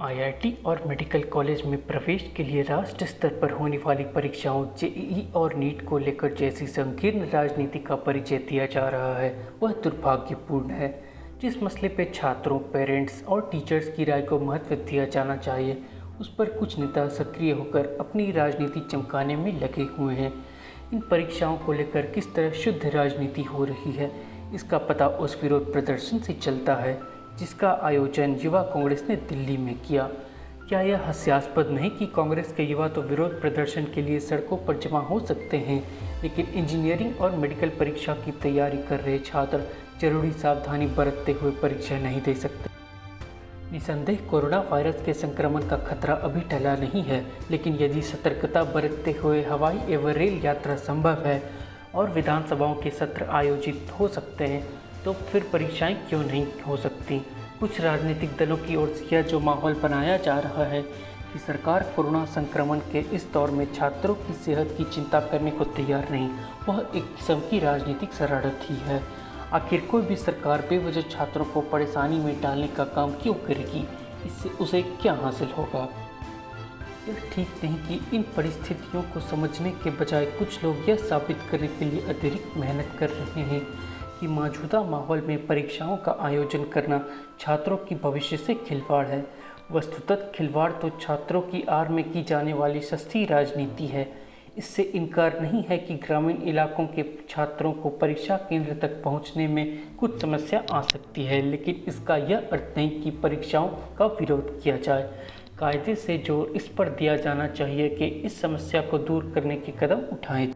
IIT और medical college में प्रवेश के लिए राष्ट्र स्तर पर होने वाली परीक्षाओं जेईई और नीट को लेकर जैसी संकीर्ण राजनीति का परिचय दिया जा रहा है वह दुर्भाग्यपूर्ण है। जिस मसले पर छात्रों, पेरेंट्स और टीचर्स की राय को महत्व दिया जाना चाहिए, उस पर कुछ नेता सक्रिय होकर अपनी राजनीति चमकाने में लगे हुए हैं। इन परीक्षाओं को लेकर किस तरह शुद्ध राजनीति हो रही है, इसका पता उस विरोध प्रदर्शन से चलता है जिसका आयोजन युवा कांग्रेस ने दिल्ली में किया। क्या यह हास्यास्पद नहीं कि कांग्रेस के युवा तो विरोध प्रदर्शन के लिए सड़कों पर जमा हो सकते हैं, लेकिन इंजीनियरिंग और मेडिकल परीक्षा की तैयारी कर रहे छात्र जरूरी सावधानी बरतते हुए परीक्षा नहीं दे सकते। निसंदेह कोरोना वायरस के संक्रमण का खतरा अभी टला नहीं है, लेकिन यदि सतर्कता बरतते हुए हवाई एवं रेल यात्रा संभव है और विधानसभाओं के सत्र आयोजित हो सकते हैं, तो फिर परीक्षाएं क्यों नहीं हो सकती। कुछ राजनीतिक दलों की ओर से यह जो माहौल बनाया जा रहा है कि सरकार कोरोना संक्रमण के इस दौर में छात्रों की सेहत की चिंता करने को तैयार नहीं, वह एक किस्म की राजनीतिक शरारत ही है। आखिर कोई भी सरकार बेवजह छात्रों को परेशानी में डालने का काम क्यों करेगी, इससे उसे क्या हासिल होगा। यह ठीक नहीं कि इन परिस्थितियों को समझने के बजाय कुछ लोग यह साबित करने के लिए अतिरिक्त मेहनत कर रहे हैं कि मौजूदा माहौल में परीक्षाओं का आयोजन करना छात्रों की भविष्य से खिलवाड़ है। वस्तुतः खिलवाड़ तो छात्रों की आड़ में की जाने वाली सस्ती राजनीति है। इससे इनकार नहीं है कि ग्रामीण इलाकों के छात्रों को परीक्षा केंद्र तक पहुंचने में कुछ समस्या आ सकती है, लेकिन इसका यह अर्थ नहीं कि परीक्षाओं का विरोध किया जाए। कायदे से जोर इस पर दिया जाना चाहिए कि इस समस्या को दूर करने के कदम उठाएं।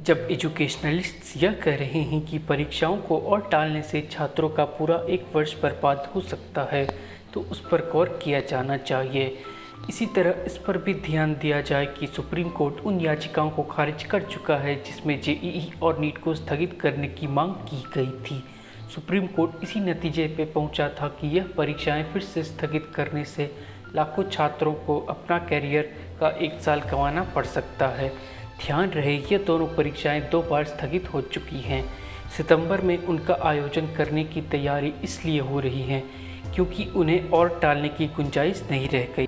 जब एजुकेशनलिस्ट्स यह कह रहे हैं कि परीक्षाओं को और टालने से छात्रों का पूरा एक वर्ष बर्बाद हो सकता है, तो उस पर गौर किया जाना चाहिए। इसी तरह इस पर भी ध्यान दिया जाए कि सुप्रीम कोर्ट उन याचिकाओं को खारिज कर चुका है जिसमें जेईई और नीट को स्थगित करने की मांग की गई थी। सुप्रीम कोर्ट इसी नतीजे पर पहुंचा था कि यह परीक्षाएं फिर से स्थगित करने से लाखों छात्रों को अपना कैरियर का एक साल गंवाना पड़ सकता है। ध्यान रहे, ये दोनों परीक्षाएं 2 बार स्थगित हो चुकी हैं। सितंबर में उनका आयोजन करने की तैयारी इसलिए हो रही है क्योंकि उन्हें और टालने की गुंजाइश नहीं रह गई।